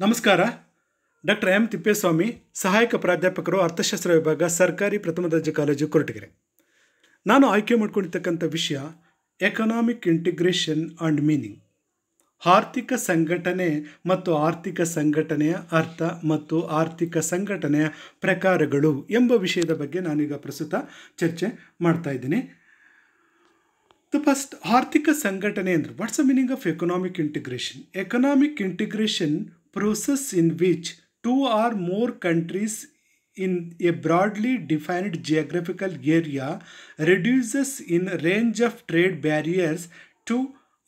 ನಮಸ್ಕಾರ. Doctor M Thippeswamy, ಸಹಾಯಕ ಪ್ರಾಧ್ಯಾಪಕರು, ಅರ್ಥಶಾಸ್ತ್ರ ವಿಭಾಗ, ಸರ್ಕಾರಿ ಪ್ರಥಮ ದರ್ಜೆ ಕಾಲೇಜು, ಕೊರಟಗೆರೆ. ನಾನು ಆಯ್ಕೆ ಮಾಡ್ಕೊಂಡಿರ್ತಕ್ಕಂಥ ವಿಷಯ ಎಕನಾಮಿಕ್ ಇಂಟಿಗ್ರೇಷನ್ ಆ್ಯಂಡ್ ಮೀನಿಂಗ್. ಆರ್ಥಿಕ ಸಂಘಟನೆ ಮತ್ತು ಆರ್ಥಿಕ ಸಂಘಟನೆಯ ಅರ್ಥ ಮತ್ತು ಆರ್ಥಿಕ ಸಂಘಟನೆಯ ಪ್ರಕಾರಗಳು ಎಂಬ ವಿಷಯದ ಬಗ್ಗೆ ನಾನೀಗ ಪ್ರಸ್ತುತ ಚರ್ಚೆ ಮಾಡ್ತಾ ಇದ್ದೀನಿ. ಫಸ್ಟ್, ಆರ್ಥಿಕ ಸಂಘಟನೆ ಅಂದರೆ what's the meaning of economic integration? Economic integration process in which two or more countries in a broadly defined geographical area reduces in range of trade barriers to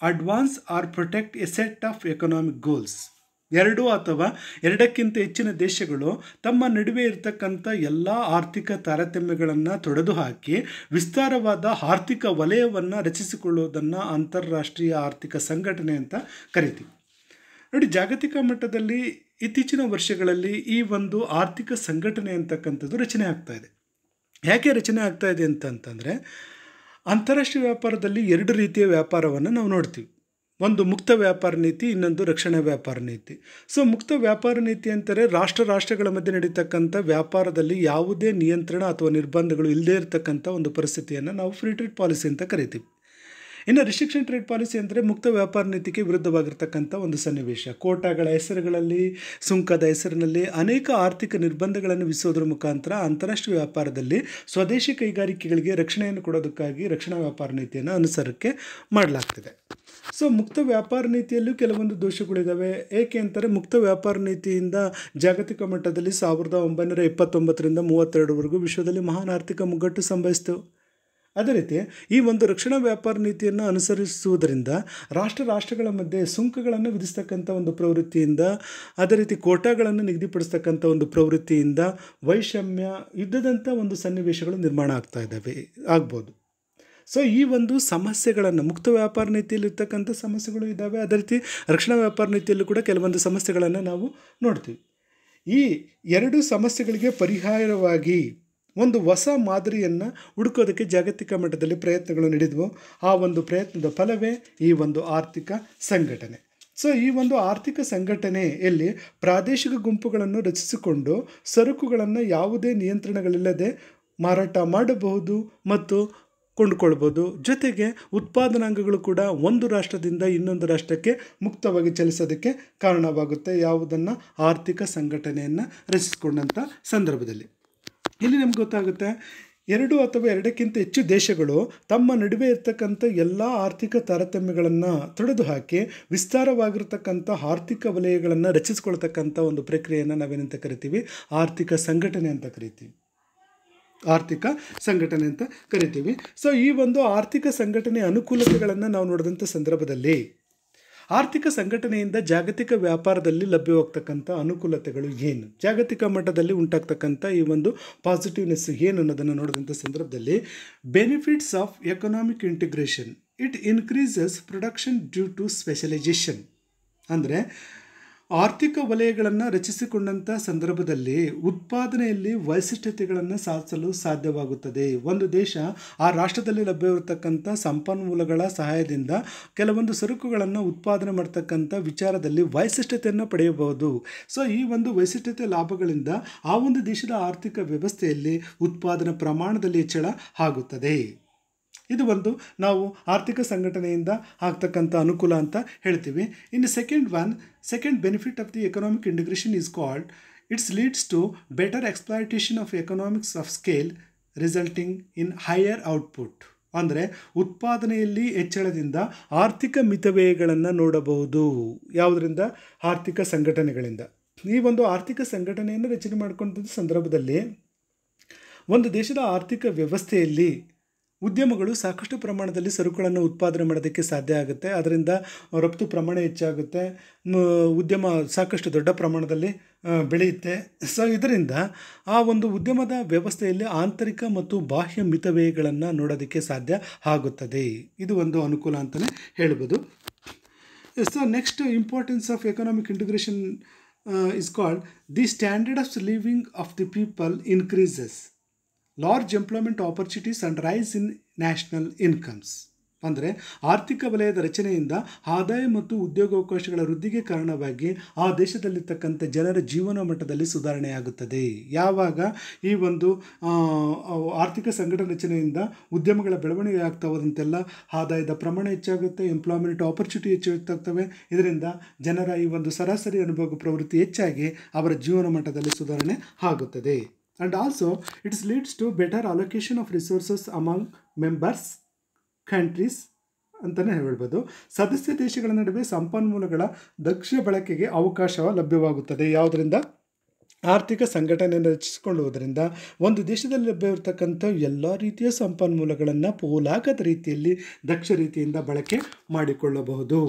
advance or protect a set of economic goals. ಎರಡು ಅಥವಾ ಎರಡಕ್ಕಿಂತ ಹೆಚ್ಚಿನ ದೇಶಗಳು ತಮ್ಮ ನಡುವೆ ಇರತಕ್ಕಂಥ ಎಲ್ಲ ಆರ್ಥಿಕ ತಾರತಮ್ಯಗಳನ್ನು ತೊಡೆದುಹಾಕಿ ವಿಸ್ತಾರವಾದ ಆರ್ಥಿಕ ವಲಯವನ್ನು ರಚಿಸಿಕೊಳ್ಳುವುದನ್ನು ಅಂತಾರಾಷ್ಟ್ರೀಯ ಆರ್ಥಿಕ ಸಂಘಟನೆ ಅಂತ ಕರಿತೀವಿ. ನೋಡಿ, ಜಾಗತಿಕ ಮಟ್ಟದಲ್ಲಿ ಇತ್ತೀಚಿನ ವರ್ಷಗಳಲ್ಲಿ ಈ ಒಂದು ಆರ್ಥಿಕ ಸಂಘಟನೆ ಅಂತಕ್ಕಂಥದ್ದು ರಚನೆ ಆಗ್ತಾ ಇದೆ. ಯಾಕೆ ರಚನೆ ಆಗ್ತಾ ಇದೆ ಅಂತಂದರೆ, ಅಂತಾರಾಷ್ಟ್ರೀಯ ವ್ಯಾಪಾರದಲ್ಲಿ ಎರಡು ರೀತಿಯ ವ್ಯಾಪಾರವನ್ನು ನಾವು ನೋಡ್ತೀವಿ. ಒಂದು ಮುಕ್ತ ವ್ಯಾಪಾರ ನೀತಿ, ಇನ್ನೊಂದು ರಕ್ಷಣಾ ವ್ಯಾಪಾರ ನೀತಿ. ಮುಕ್ತ ವ್ಯಾಪಾರ ನೀತಿ ಅಂತಾರೆ ರಾಷ್ಟ್ರಗಳ ಮಧ್ಯೆ ನಡೀತಕ್ಕಂಥ ವ್ಯಾಪಾರದಲ್ಲಿ ಯಾವುದೇ ನಿಯಂತ್ರಣ ಅಥವಾ ನಿರ್ಬಂಧಗಳು ಇಲ್ಲದೇ ಇರತಕ್ಕಂಥ ಒಂದು ಪರಿಸ್ಥಿತಿಯನ್ನು ನಾವು ಫ್ರೀ ಟ್ರೇಡ್ ಪಾಲಿಸಿ ಅಂತ ಕರಿತೀವಿ. ಇನ್ನು ರಿಸ್ಟ್ರಿಕ್ಷನ್ ಟ್ರೇಡ್ ಪಾಲಿಸಿ ಅಂದರೆ ಮುಕ್ತ ವ್ಯಾಪಾರ ನೀತಿಗೆ ವಿರುದ್ಧವಾಗಿರ್ತಕ್ಕಂಥ ಒಂದು ಸನ್ನಿವೇಶ. ಕೋಟಾಗಳ ಹೆಸರುಗಳಲ್ಲಿ, ಸುಂಕದ ಹೆಸರಿನಲ್ಲಿ ಅನೇಕ ಆರ್ಥಿಕ ನಿರ್ಬಂಧಗಳನ್ನು ವಿಧಿಸೋದ್ರ ಮುಖಾಂತರ ಅಂತಾರಾಷ್ಟ್ರೀಯ ವ್ಯಾಪಾರದಲ್ಲಿ ಸ್ವದೇಶಿ ಕೈಗಾರಿಕೆಗಳಿಗೆ ರಕ್ಷಣೆಯನ್ನು ಕೊಡೋದಕ್ಕಾಗಿ ರಕ್ಷಣಾ ವ್ಯಾಪಾರ ನೀತಿಯನ್ನು ಅನುಸರಕ್ಕೆ ಮಾಡಲಾಗ್ತಿದೆ. ಮುಕ್ತ ವ್ಯಾಪಾರ ನೀತಿಯಲ್ಲೂ ಕೆಲವೊಂದು ದೋಷಗಳಿದ್ದಾವೆ. ಏಕೆ ಅಂತಾರೆ, ಮುಕ್ತ ವ್ಯಾಪಾರ ನೀತಿಯಿಂದ ಜಾಗತಿಕ ಮಟ್ಟದಲ್ಲಿ 1929ರಿಂದ 32ವರೆಗೂ ವಿಶ್ವದಲ್ಲಿ ಮಹಾನ್ ಆರ್ಥಿಕ ಮುಗ್ಗಟ್ಟು ಸಂಭವಿಸಿತು. ಅದೇ ರೀತಿ ಈ ಒಂದು ರಕ್ಷಣಾ ವ್ಯಾಪಾರ ನೀತಿಯನ್ನು ಅನುಸರಿಸುವುದರಿಂದ ರಾಷ್ಟ್ರಗಳ ಮಧ್ಯೆ ಸುಂಕಗಳನ್ನು ವಿಧಿಸ್ತಕ್ಕಂಥ ಒಂದು ಪ್ರವೃತ್ತಿಯಿಂದ, ಅದೇ ರೀತಿ ಕೋಟಾಗಳನ್ನು ನಿಗದಿಪಡಿಸ್ತಕ್ಕಂಥ ಒಂದು ಪ್ರವೃತ್ತಿಯಿಂದ ವೈಷಮ್ಯ, ಯುದ್ಧದಂಥ ಒಂದು ಸನ್ನಿವೇಶಗಳು ನಿರ್ಮಾಣ ಆಗ್ಬೋದು. ಈ ಒಂದು ಸಮಸ್ಯೆಗಳನ್ನು ಮುಕ್ತ ವ್ಯಾಪಾರ ನೀತಿಯಲ್ಲಿ ಇರ್ತಕ್ಕಂಥ ಸಮಸ್ಯೆಗಳು ಇದ್ದಾವೆ. ಅದೇ ರೀತಿ ರಕ್ಷಣಾ ವ್ಯಾಪಾರ ನೀತಿಯಲ್ಲೂ ಕೂಡ ಕೆಲವೊಂದು ಸಮಸ್ಯೆಗಳನ್ನು ನಾವು ನೋಡ್ತೀವಿ. ಈ ಎರಡು ಸಮಸ್ಯೆಗಳಿಗೆ ಪರಿಹಾರವಾಗಿ ಒಂದು ಹೊಸ ಮಾದರಿಯನ್ನು ಹುಡುಕೋದಕ್ಕೆ ಜಾಗತಿಕ ಮಟ್ಟದಲ್ಲಿ ಪ್ರಯತ್ನಗಳು ನಡೆದವು. ಆ ಒಂದು ಪ್ರಯತ್ನದ ಫಲವೇ ಈ ಒಂದು ಆರ್ಥಿಕ ಸಂಘಟನೆ. ಈ ಒಂದು ಆರ್ಥಿಕ ಸಂಘಟನೆಯಲ್ಲಿ ಪ್ರಾದೇಶಿಕ ಗುಂಪುಗಳನ್ನು ರಚಿಸಿಕೊಂಡು ಸರಕುಗಳನ್ನು ಯಾವುದೇ ನಿಯಂತ್ರಣಗಳಿಲ್ಲದೆ ಮಾರಾಟ ಮಾಡಬಹುದು ಮತ್ತು ಕೊಂಡುಕೊಳ್ಬೋದು. ಜೊತೆಗೆ ಉತ್ಪಾದನಾಂಗಗಳು ಕೂಡ ಒಂದು ರಾಷ್ಟ್ರದಿಂದ ಇನ್ನೊಂದು ರಾಷ್ಟ್ರಕ್ಕೆ ಮುಕ್ತವಾಗಿ ಚಲಿಸೋದಕ್ಕೆ ಕಾರಣವಾಗುತ್ತೆ, ಯಾವುದನ್ನು ಆರ್ಥಿಕ ಸಂಘಟನೆಯನ್ನು ರಚಿಸಿಕೊಂಡಂಥ ಸಂದರ್ಭದಲ್ಲಿ. ಇಲ್ಲಿ ನಮ್ಗೆ ಗೊತ್ತಾಗುತ್ತೆ, ಎರಡು ಅಥವಾ ಎರಡಕ್ಕಿಂತ ಹೆಚ್ಚು ದೇಶಗಳು ತಮ್ಮ ನಡುವೆ ಇರ್ತಕ್ಕಂಥ ಎಲ್ಲ ಆರ್ಥಿಕ ತಾರತಮ್ಯಗಳನ್ನು ತೊಡೆದುಹಾಕಿ ವಿಸ್ತಾರವಾಗಿರ್ತಕ್ಕಂಥ ಆರ್ಥಿಕ ವಲಯಗಳನ್ನು ರಚಿಸ್ಕೊಳ್ತಕ್ಕಂಥ ಒಂದು ಪ್ರಕ್ರಿಯೆಯನ್ನು ನಾವೇನಂತ ಕರಿತೀವಿ? ಆರ್ಥಿಕ ಸಂಘಟನೆ ಅಂತ ಕರಿತೀವಿ. ಆರ್ಥಿಕ ಸಂಘಟನೆ ಅಂತ ಕರಿತೀವಿ. ಈ ಒಂದು ಆರ್ಥಿಕ ಸಂಘಟನೆಯ ಅನುಕೂಲತೆಗಳನ್ನು ನಾವು ನೋಡಿದಂಥ ಸಂದರ್ಭದಲ್ಲಿ ಆರ್ಥಿಕ ಸಂಘಟನೆಯಿಂದ ಜಾಗತಿಕ ವ್ಯಾಪಾರದಲ್ಲಿ ಲಭ್ಯವಾಗ್ತಕ್ಕಂಥ ಅನುಕೂಲತೆಗಳು ಏನು, ಜಾಗತಿಕ ಮಟ್ಟದಲ್ಲಿ ಉಂಟಾಗ್ತಕ್ಕಂಥ ಈ ಒಂದು ಪಾಸಿಟಿವ್ನೆಸ್ ಏನು ಅನ್ನೋದನ್ನು ನೋಡಿದಂಥ ಸಂದರ್ಭದಲ್ಲಿ, benefits of economic integration, it increases production due to specialisation. ಅಂದರೆ ಆರ್ಥಿಕ ವಲಯಗಳನ್ನು ರಚಿಸಿಕೊಂಡಂಥ ಸಂದರ್ಭದಲ್ಲಿ ಉತ್ಪಾದನೆಯಲ್ಲಿ ವೈಶಿಷ್ಟ್ಯತೆಗಳನ್ನು ಸಾಧಿಸಲು ಸಾಧ್ಯವಾಗುತ್ತದೆ. ಒಂದು ದೇಶ ಆ ರಾಷ್ಟ್ರದಲ್ಲಿ ಲಭ್ಯವಿರತಕ್ಕಂಥ ಸಂಪನ್ಮೂಲಗಳ ಸಹಾಯದಿಂದ ಕೆಲವೊಂದು ಸರಕುಗಳನ್ನು ಉತ್ಪಾದನೆ ಮಾಡ್ತಕ್ಕಂಥ ವಿಚಾರದಲ್ಲಿ ವೈಶಿಷ್ಟ್ಯತೆಯನ್ನು ಪಡೆಯಬಹುದು. ಈ ಒಂದು ವೈಶಿಷ್ಟ್ಯತೆ ಲಾಭಗಳಿಂದ ಆ ಒಂದು ದೇಶದ ಆರ್ಥಿಕ ವ್ಯವಸ್ಥೆಯಲ್ಲಿ ಉತ್ಪಾದನಾ ಪ್ರಮಾಣದಲ್ಲಿ ಹೆಚ್ಚಳ ಆಗುತ್ತದೆ. ಇದು ಒಂದು ನಾವು ಆರ್ಥಿಕ ಸಂಘಟನೆಯಿಂದ ಆಗ್ತಕ್ಕಂಥ ಅನುಕೂಲ ಅಂತ ಹೇಳ್ತೀವಿ. ಇನ್ನು second benefit of the economic integration is called, it's leads to better exploitation of economics of scale resulting in higher output. ಅಂದರೆ ಉತ್ಪಾದನೆಯಲ್ಲಿ ಹೆಚ್ಚಳದಿಂದ ಆರ್ಥಿಕ ಮಿತವ್ಯಯಗಳನ್ನು ನೋಡಬಹುದು. ಯಾವುದರಿಂದ? ಆರ್ಥಿಕ ಸಂಘಟನೆಗಳಿಂದ. ಈ ಒಂದು ಆರ್ಥಿಕ ಸಂಘಟನೆಯನ್ನು ರಚನೆ ಮಾಡಿಕೊಂಡ ಸಂದರ್ಭದಲ್ಲಿ ಒಂದು ದೇಶದ ಆರ್ಥಿಕ ವ್ಯವಸ್ಥೆಯಲ್ಲಿ ಉದ್ಯಮಗಳು ಸಾಕಷ್ಟು ಪ್ರಮಾಣದಲ್ಲಿ ಸರಕುಗಳನ್ನು ಉತ್ಪಾದನೆ ಮಾಡೋದಕ್ಕೆ ಸಾಧ್ಯ ಆಗುತ್ತೆ. ಅದರಿಂದ ರಫ್ತು ಪ್ರಮಾಣ ಹೆಚ್ಚಾಗುತ್ತೆ, ಉದ್ಯಮ ಸಾಕಷ್ಟು ದೊಡ್ಡ ಪ್ರಮಾಣದಲ್ಲಿ ಬೆಳೆಯುತ್ತೆ. ಇದರಿಂದ ಆ ಒಂದು ಉದ್ಯಮದ ವ್ಯವಸ್ಥೆಯಲ್ಲಿ ಆಂತರಿಕ ಮತ್ತು ಬಾಹ್ಯ ಮಿತವ್ಯಯಗಳನ್ನು ನೋಡೋದಕ್ಕೆ ಸಾಧ್ಯ ಆಗುತ್ತದೆ. ಇದು ಒಂದು ಅನುಕೂಲ ಅಂತಲೇ ಹೇಳ್ಬೋದು. Next importance of economic integration is called, the standard of living of the people increases, large employment opportunities and rise in national incomes. ಅಂದರೆ ಆರ್ಥಿಕ ವಲಯದ ರಚನೆಯಿಂದ ಆದಾಯ ಮತ್ತು ಉದ್ಯೋಗಾವಕಾಶಗಳ ವೃದ್ಧಿಗೆ ಕಾರಣವಾಗಿ ಆ ದೇಶದಲ್ಲಿರ್ತಕ್ಕಂಥ ಜನರ ಜೀವನ ಮಟ್ಟದಲ್ಲಿ ಸುಧಾರಣೆಯಾಗುತ್ತದೆ. ಯಾವಾಗ ಈ ಒಂದು ಆರ್ಥಿಕ ಸಂಘಟನೆ ರಚನೆಯಿಂದ ಉದ್ಯಮಗಳ ಬೆಳವಣಿಗೆ ಆಗ್ತಾ ಹೋದಂತೆಲ್ಲ ಆದಾಯದ ಪ್ರಮಾಣ ಹೆಚ್ಚಾಗುತ್ತೆ, ಎಂಪ್ಲಾಯ್ಮೆಂಟ್ ಆಪರ್ಚುನಿಟಿ ಹೆಚ್ಚಾಗ್ತವೆ. ಇದರಿಂದ ಜನರ ಈ ಒಂದು ಸರಾಸರಿ ಅನುಭವ ಪ್ರವೃತ್ತಿ ಹೆಚ್ಚಾಗಿ ಅವರ ಜೀವನ ಮಟ್ಟದಲ್ಲಿ ಸುಧಾರಣೆ ಆಗುತ್ತದೆ. And also it's leads to better allocation of resources among members countries ಅಂತಲೇ ಹೇಳ್ಬೋದು. ಸದಸ್ಯ ದೇಶಗಳ ನಡುವೆ ಸಂಪನ್ಮೂಲಗಳ ದಕ್ಷ ಬಳಕೆಗೆ ಅವಕಾಶ ಲಭ್ಯವಾಗುತ್ತದೆ. ಯಾವುದರಿಂದ? ಆರ್ಥಿಕ ಸಂಘಟನೆಯನ್ನು ರಚಿಸಿಕೊಳ್ಳುವುದರಿಂದ ಒಂದು ದೇಶದಲ್ಲಿ ಲಭ್ಯವಿರತಕ್ಕಂಥ ಎಲ್ಲ ರೀತಿಯ ಸಂಪನ್ಮೂಲಗಳನ್ನು ಪೋಲಾಗದ ರೀತಿಯಲ್ಲಿ ದಕ್ಷ ರೀತಿಯಿಂದ ಬಳಕೆ ಮಾಡಿಕೊಳ್ಳಬಹುದು.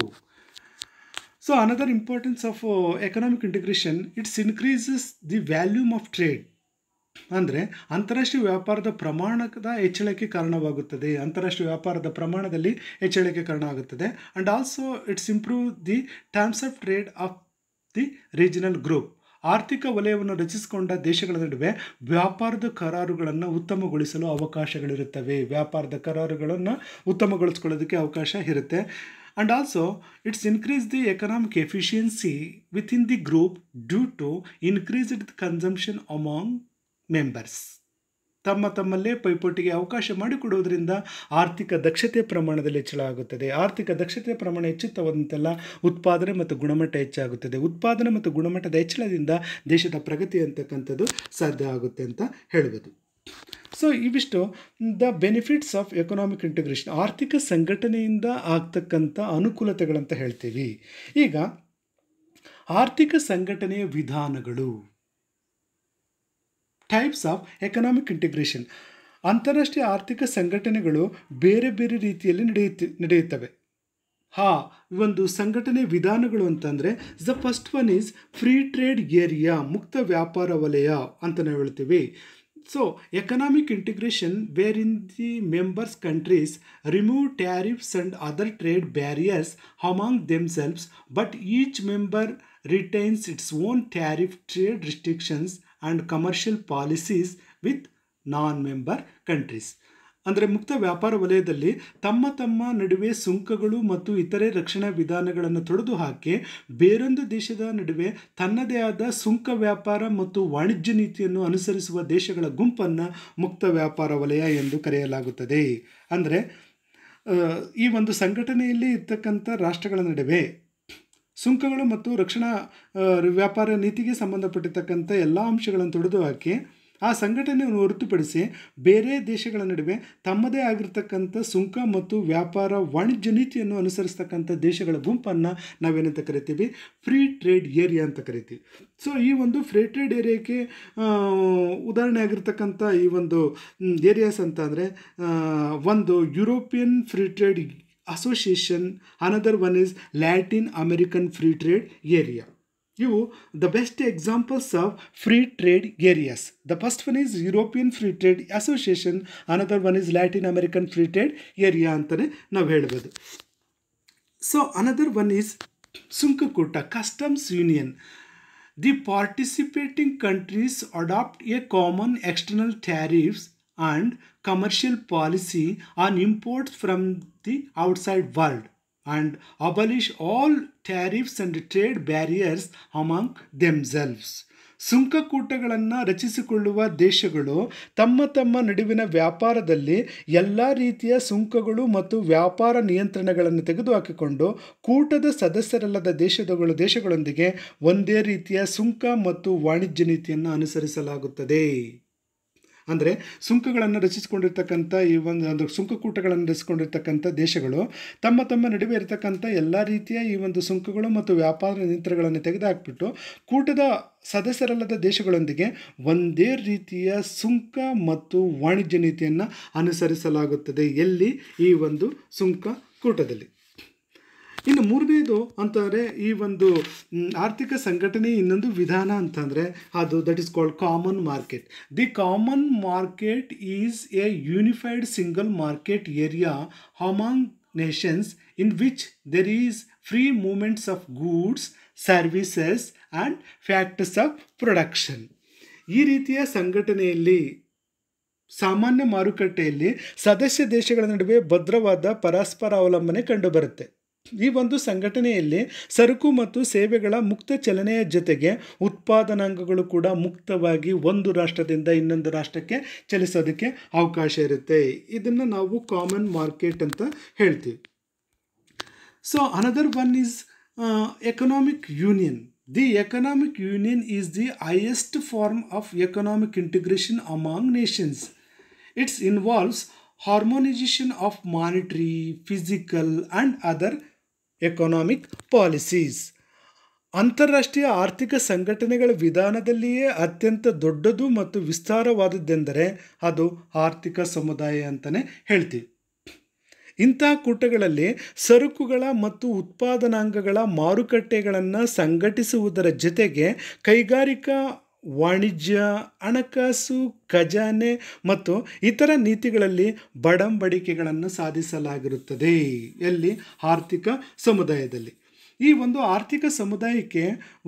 So another importance of economic integration, it's increases the volume of trade. ಅಂದರೆ ಅಂತಾರಾಷ್ಟ್ರೀಯ ವ್ಯಾಪಾರದ ಪ್ರಮಾಣದ ಹೆಚ್ಚಳಕ್ಕೆ ಕಾರಣವಾಗುತ್ತದೆ. ಅಂತಾರಾಷ್ಟ್ರೀಯ ವ್ಯಾಪಾರದ ಪ್ರಮಾಣದಲ್ಲಿ ಹೆಚ್ಚಳಕ್ಕೆ ಕಾರಣ ಆಗುತ್ತದೆ. And also it's improve the terms of trade of the regional group. ಆರ್ಥಿಕ ವಲಯವನ್ನು ರಚಿಸಿಕೊಂಡ ದೇಶಗಳ ನಡುವೆ ವ್ಯಾಪಾರದ ಕರಾರುಗಳನ್ನು ಉತ್ತಮಗೊಳಿಸಲು ಅವಕಾಶಗಳಿರುತ್ತವೆ. ವ್ಯಾಪಾರದ ಕರಾರುಗಳನ್ನು ಉತ್ತಮಗೊಳಿಸ್ಕೊಳ್ಳೋದಕ್ಕೆ ಅವಕಾಶ ಇರುತ್ತೆ. And also it's increase the economic efficiency within the group due to increased consumption among members. ತಮ್ಮಲ್ಲೇ ಪೈಪೋಟಿಗೆ ಅವಕಾಶ ಮಾಡಿಕೊಡುವುದರಿಂದ ಆರ್ಥಿಕ ದಕ್ಷತೆಯ ಪ್ರಮಾಣದಲ್ಲಿ ಹೆಚ್ಚಳ ಆಗುತ್ತದೆ. ಆರ್ಥಿಕ ದಕ್ಷತೆಯ ಪ್ರಮಾಣ ಹೆಚ್ಚುತ್ತಾ ಹೋದಂತೆಲ್ಲ ಉತ್ಪಾದನೆ ಮತ್ತು ಗುಣಮಟ್ಟ ಹೆಚ್ಚಾಗುತ್ತದೆ. ಉತ್ಪಾದನೆ ಮತ್ತು ಗುಣಮಟ್ಟದ ಹೆಚ್ಚಳದಿಂದ ದೇಶದ ಪ್ರಗತಿ ಅಂತಕ್ಕಂಥದ್ದು ಸಾಧ್ಯ ಆಗುತ್ತೆ ಅಂತ ಹೇಳ್ಬೋದು. ಸೊ ಇವಿಷ್ಟು the benefits of economic integration, ಆರ್ಥಿಕ ಸಂಘಟನೆಯಿಂದ ಆಗ್ತಕ್ಕಂಥ ಅನುಕೂಲತೆಗಳಂತ ಹೇಳ್ತೀವಿ. ಈಗ ಆರ್ಥಿಕ ಸಂಘಟನೆಯ ವಿಧಾನಗಳು, ಟೈಪ್ಸ್ ಆಫ್ ಎಕನಾಮಿಕ್ ಇಂಟಿಗ್ರೇಷನ್. ಅಂತಾರಾಷ್ಟ್ರೀಯ ಆರ್ಥಿಕ ಸಂಘಟನೆಗಳು ಬೇರೆ ಬೇರೆ ರೀತಿಯಲ್ಲಿ ನಡೆಯುತ್ತವೆ. ಒಂದು ಸಂಘಟನೆ ವಿಧಾನಗಳು ಅಂತಂದರೆ the first one is free trade area, ಮುಕ್ತ ವ್ಯಾಪಾರ ವಲಯ ಅಂತ ನಾವು ಹೇಳ್ತೀವಿ. So economic integration where in the members countries remove tariffs and other trade barriers among themselves, but each member retains its own tariff, trade restrictions and commercial policies with non member countries. ಅಂದರೆ ಮುಕ್ತ ವ್ಯಾಪಾರ ವಲಯದಲ್ಲಿ ತಮ್ಮ ನಡುವೆ ಸುಂಕಗಳು ಮತ್ತು ಇತರೆ ರಕ್ಷಣಾ ವಿಧಾನಗಳನ್ನು ತೊಡೆದು ಹಾಕಿ ಬೇರೊಂದು ದೇಶದ ನಡುವೆ ತನ್ನದೇ ಆದ ಸುಂಕ ವ್ಯಾಪಾರ ಮತ್ತು ವಾಣಿಜ್ಯ ನೀತಿಯನ್ನು ಅನುಸರಿಸುವ ದೇಶಗಳ ಗುಂಪನ್ನು ಮುಕ್ತ ವ್ಯಾಪಾರ ವಲಯ ಎಂದು ಕರೆಯಲಾಗುತ್ತದೆ. ಅಂದರೆ ಈ ಒಂದು ಸಂಘಟನೆಯಲ್ಲಿ ಇರ್ತಕ್ಕಂಥ ರಾಷ್ಟ್ರಗಳ ನಡುವೆ ಸುಂಕಗಳು ಮತ್ತು ರಕ್ಷಣಾ ವ್ಯಾಪಾರ ನೀತಿಗೆ ಸಂಬಂಧಪಟ್ಟಿರ್ತಕ್ಕಂಥ ಎಲ್ಲ ಅಂಶಗಳನ್ನು ತೊಡೆದು ಹಾಕಿ ಆ ಸಂಘಟನೆಯನ್ನು ಹೊರತುಪಡಿಸಿ ಬೇರೆ ದೇಶಗಳ ನಡುವೆ ತಮ್ಮದೇ ಆಗಿರ್ತಕ್ಕಂಥ ಸುಂಕ ಮತ್ತು ವ್ಯಾಪಾರ ವಾಣಿಜ್ಯ ನೀತಿಯನ್ನು ಅನುಸರಿಸ್ತಕ್ಕಂಥ ದೇಶಗಳ ಗುಂಪನ್ನು ನಾವೇನಂತ ಕರಿತೀವಿ? ಫ್ರೀ ಟ್ರೇಡ್ ಏರಿಯಾ ಅಂತ ಕರಿತೀವಿ. ಸೊ ಈ ಒಂದು ಫ್ರೀ ಟ್ರೇಡ್ ಏರಿಯಾಕ್ಕೆ ಉದಾಹರಣೆ ಆಗಿರ್ತಕ್ಕಂಥ ಈ ಒಂದು ಏರಿಯಾಸ್ ಅಂತ ಅಂದರೆ ಒಂದು European free trade association, another one is Latin American free trade area. ಇವು the best examples of free trade areas. The first one is European free trade association, another one is Latin American free trade area ಅಂತಲೇ ನಾವು ಹೇಳ್ಬೋದು. So another one is ಸುಂಕಕೂಟ, customs union. The participating countries adopt a common external tariffs and commercial policy on imports from the outside world and abolish all tariffs and trade barriers among themselves. ಸುಂಕಕೂಟಗಳನ್ನು ರಚಿಸಿಕೊಳ್ಳುವ ದೇಶಗಳು ತಮ್ಮ ನಡುವಿನ ವ್ಯಾಪಾರದಲ್ಲಿ ಎಲ್ಲ ರೀತಿಯ ಸುಂಕಗಳು ಮತ್ತು ವ್ಯಾಪಾರ ನಿಯಂತ್ರಣಗಳನ್ನು ತೆಗೆದುಹಾಕಿಕೊಂಡು ಕೂಟದ ಸದಸ್ಯರಲ್ಲದ ದೇಶಗಳೊಂದಿಗೆ ಒಂದೇ ರೀತಿಯ ಸುಂಕ ಮತ್ತು ವಾಣಿಜ್ಯ ನೀತಿಯನ್ನು ಅನುಸರಿಸಲಾಗುತ್ತದೆ. ಅಂದರೆ ಸುಂಕಗಳನ್ನು ರಚಿಸಿಕೊಂಡಿರ್ತಕ್ಕಂಥ ಈ ಒಂದು ಸುಂಕಕೂಟಗಳನ್ನು ರಚಿಸಿಕೊಂಡಿರ್ತಕ್ಕಂಥ ದೇಶಗಳು ತಮ್ಮ ನಡುವೆ ಇರತಕ್ಕಂಥ ಎಲ್ಲ ರೀತಿಯ ಈ ಒಂದು ಸುಂಕಗಳು ಮತ್ತು ವ್ಯಾಪಾರ ನಿಯಂತ್ರಣಗಳನ್ನು ತೆಗೆದುಹಾಕಿಬಿಟ್ಟು ಕೂಟದ ಸದಸ್ಯರಲ್ಲದ ದೇಶಗಳೊಂದಿಗೆ ಒಂದೇ ರೀತಿಯ ಸುಂಕ ಮತ್ತು ವಾಣಿಜ್ಯ ನೀತಿಯನ್ನು ಅನುಸರಿಸಲಾಗುತ್ತದೆ. ಎಲ್ಲಿ? ಈ ಒಂದು ಸುಂಕಕೂಟದಲ್ಲಿ. ಇನ್ನು ಮೂರನೇದು ಅಂತಂದರೆ ಈ ಒಂದು ಆರ್ಥಿಕ ಸಂಘಟನೆ ಇನ್ನೊಂದು ವಿಧಾನ ಅಂತಂದರೆ ಅದು that is called common market. The common market is A unified single market area among nations in which there is free movements of goods, services and factors of production. ಈ ರೀತಿಯ ಸಂಘಟನೆಯಲ್ಲಿ ಸಾಮಾನ್ಯ ಮಾರುಕಟ್ಟೆಯಲ್ಲಿ ಸದಸ್ಯ ದೇಶಗಳ ನಡುವೆ ಭದ್ರವಾದ ಪರಸ್ಪರ ಅವಲಂಬನೆ ಕಂಡುಬರುತ್ತೆ. ಈ ಒಂದು ಸಂಘಟನೆಯಲ್ಲಿ ಸರಕು ಮತ್ತು ಸೇವೆಗಳ ಮುಕ್ತ ಚಲನೆಯ ಜೊತೆಗೆ ಉತ್ಪಾದನಾಂಗಗಳು ಕೂಡ ಮುಕ್ತವಾಗಿ ಒಂದು ರಾಷ್ಟ್ರದಿಂದ ಇನ್ನೊಂದು ರಾಷ್ಟ್ರಕ್ಕೆ ಚಲಿಸೋದಕ್ಕೆ ಅವಕಾಶ ಇರುತ್ತೆ. ಇದನ್ನು ನಾವು ಕಾಮನ್ ಮಾರ್ಕೆಟ್ ಅಂತ ಹೇಳ್ತೀವಿ. So another one is economic union. The economic union is the highest form of economic integration among nations. It involves harmonization of monetary, physical and other economic policies. ಅಂತಾರಾಷ್ಟ್ರೀಯ ಆರ್ಥಿಕ ಸಂಘಟನೆಗಳ ವಿಧಾನದಲ್ಲಿಯೇ ಅತ್ಯಂತ ದೊಡ್ಡದು ಮತ್ತು ವಿಸ್ತಾರವಾದದ್ದೆಂದರೆ ಅದು ಆರ್ಥಿಕ ಸಮುದಾಯ ಅಂತಲೇ ಹೇಳ್ತೀವಿ. ಇಂಥ ಕೂಟಗಳಲ್ಲಿ ಸರಕುಗಳ ಮತ್ತು ಉತ್ಪಾದನಾಂಗಗಳ ಮಾರುಕಟ್ಟೆಗಳನ್ನು ಸಂಘಟಿಸುವುದರ ಜೊತೆಗೆ ಕೈಗಾರಿಕಾ ವಾಣಿಜ್ಯ, ಹಣಕಾಸು, ಖಜಾನೆ ಮತ್ತು ಇತರ ನೀತಿಗಳಲ್ಲಿ ಬಡಂಬಡಿಕೆಗಳನ್ನು ಸಾಧಿಸಲಾಗಿರುತ್ತದೆ. ಎಲ್ಲಿ? ಆರ್ಥಿಕ ಸಮುದಾಯದಲ್ಲಿ. ಈ ಒಂದು ಆರ್ಥಿಕ ಸಮುದಾಯಕ್ಕೆ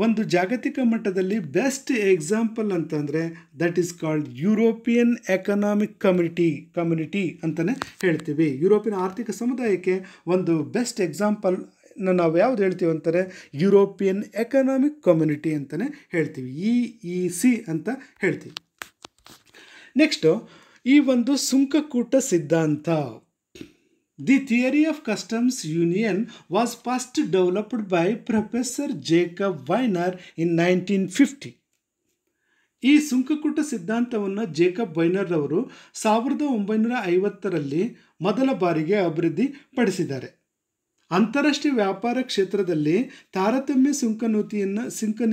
ಒಂದು ಜಾಗತಿಕ ಮಟ್ಟದಲ್ಲಿ ಬೆಸ್ಟ್ ಎಕ್ಸಾಂಪಲ್ ಅಂತಂದರೆ that is called European economic community ಅಂತಲೇ ಹೇಳ್ತೀವಿ. ಯುರೋಪಿಯನ್ ಆರ್ಥಿಕ ಸಮುದಾಯಕ್ಕೆ ಒಂದು ಬೆಸ್ಟ್ ಎಕ್ಸಾಂಪಲ್ ನಾವು ಯಾವುದು ಹೇಳ್ತೀವಿ ಅಂತಾರೆ? ಯುರೋಪಿಯನ್ ಎಕನಾಮಿಕ್ ಕಮ್ಯುನಿಟಿ ಅಂತಲೇ ಹೇಳ್ತೀವಿ. EEC ಅಂತ ಹೇಳ್ತೀವಿ. ನೆಕ್ಸ್ಟು ಈ ಒಂದು ಸುಂಕಕೂಟ ಸಿದ್ಧಾಂತ. The theory of customs union was first developed by Professor Jacob Weiner in 1950. ಈ ಸುಂಕಕೂಟ ಸಿದ್ಧಾಂತವನ್ನು ಜೇಕಬ್ ವೈನರ್ ಅವರು 1950ರಲ್ಲಿ ಮೊದಲ ಬಾರಿಗೆ ಅಭಿವೃದ್ಧಿಪಡಿಸಿದ್ದಾರೆ. ಅಂತಾರಾಷ್ಟ್ರೀಯ ವ್ಯಾಪಾರ ಕ್ಷೇತ್ರದಲ್ಲಿ ತಾರತಮ್ಯ ಸುಂಕ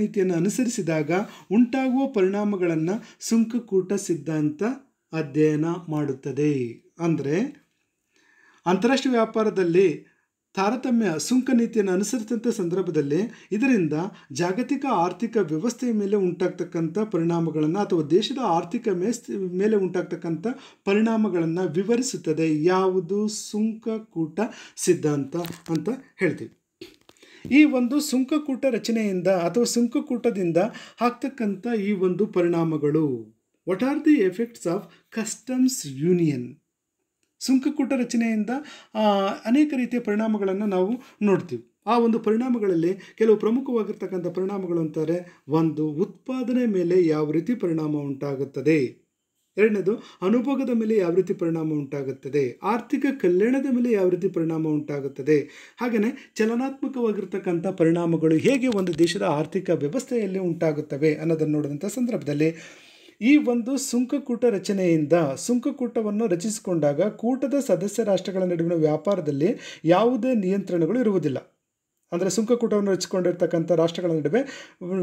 ನೀತಿಯನ್ನು ಅನುಸರಿಸಿದಾಗ ಉಂಟಾಗುವ ಪರಿಣಾಮಗಳನ್ನು ಸುಂಕಕೂಟ ಸಿದ್ಧಾಂತ ಅಧ್ಯಯನ ಮಾಡುತ್ತದೆ. ಅಂದರೆ ಅಂತಾರಾಷ್ಟ್ರೀಯ ವ್ಯಾಪಾರದಲ್ಲಿ ತಾರತಮ್ಯ ಸುಂಕ ನೀತಿಯನ್ನು ಅನುಸರಿಸಿದಂಥ ಸಂದರ್ಭದಲ್ಲಿ ಇದರಿಂದ ಜಾಗತಿಕ ಆರ್ಥಿಕ ವ್ಯವಸ್ಥೆಯ ಮೇಲೆ ಉಂಟಾಗ್ತಕ್ಕಂಥ ಪರಿಣಾಮಗಳನ್ನು ಅಥವಾ ದೇಶದ ಆರ್ಥಿಕ ಮೇಲೆ ಉಂಟಾಗ್ತಕ್ಕಂಥ ಪರಿಣಾಮಗಳನ್ನು ವಿವರಿಸುತ್ತದೆ. ಯಾವುದು? ಸುಂಕಕೂಟ ಸಿದ್ಧಾಂತ ಅಂತ ಹೇಳ್ತೀವಿ. ಈ ಒಂದು ಸುಂಕಕೂಟ ರಚನೆಯಿಂದ ಅಥವಾ ಸುಂಕಕೂಟದಿಂದ ಆಗ್ತಕ್ಕಂಥ ಈ ಒಂದು ಪರಿಣಾಮಗಳು, what are the effects of customs union? ಸುಂಕಕೂಟ ರಚನೆಯಿಂದ ಅನೇಕ ರೀತಿಯ ಪರಿಣಾಮಗಳನ್ನು ನಾವು ನೋಡ್ತೀವಿ. ಆ ಒಂದು ಪರಿಣಾಮಗಳಲ್ಲಿ ಕೆಲವು ಪ್ರಮುಖವಾಗಿರ್ತಕ್ಕಂಥ ಪರಿಣಾಮಗಳು ಅಂತಾರೆ. ಒಂದು, ಉತ್ಪಾದನೆ ಮೇಲೆ ಯಾವ ರೀತಿ ಪರಿಣಾಮ ಉಂಟಾಗುತ್ತದೆ. ಎರಡನೇದು, ಅನುಭೋಗದ ಮೇಲೆ ಯಾವ ರೀತಿ ಪರಿಣಾಮ ಉಂಟಾಗುತ್ತದೆ. ಆರ್ಥಿಕ ಕಲ್ಯಾಣದ ಮೇಲೆ ಯಾವ ರೀತಿ ಪರಿಣಾಮ ಉಂಟಾಗುತ್ತದೆ. ಹಾಗೆಯೇ ಚಲನಾತ್ಮಕವಾಗಿರ್ತಕ್ಕಂಥ ಪರಿಣಾಮಗಳು ಹೇಗೆ ಒಂದು ದೇಶದ ಆರ್ಥಿಕ ವ್ಯವಸ್ಥೆಯಲ್ಲಿ ಉಂಟಾಗುತ್ತವೆ ಅನ್ನೋದನ್ನು ನೋಡಿದಂಥ ಸಂದರ್ಭದಲ್ಲಿ ಈ ಒಂದು ಸುಂಕಕೂಟ ರಚನೆಯಿಂದ ಸುಂಕಕೂಟವನ್ನು ರಚಿಸಿಕೊಂಡಾಗ ಕೂಟದ ಸದಸ್ಯ ರಾಷ್ಟ್ರಗಳ ನಡುವಿನ ವ್ಯಾಪಾರದಲ್ಲಿ ಯಾವುದೇ ನಿಯಂತ್ರಣಗಳು ಇರುವುದಿಲ್ಲ. ಅಂದರೆ ಸುಂಕಕೂಟವನ್ನು ರಚಿಸಿಕೊಂಡಿರ್ತಕ್ಕಂಥ ರಾಷ್ಟ್ರಗಳ ನಡುವೆ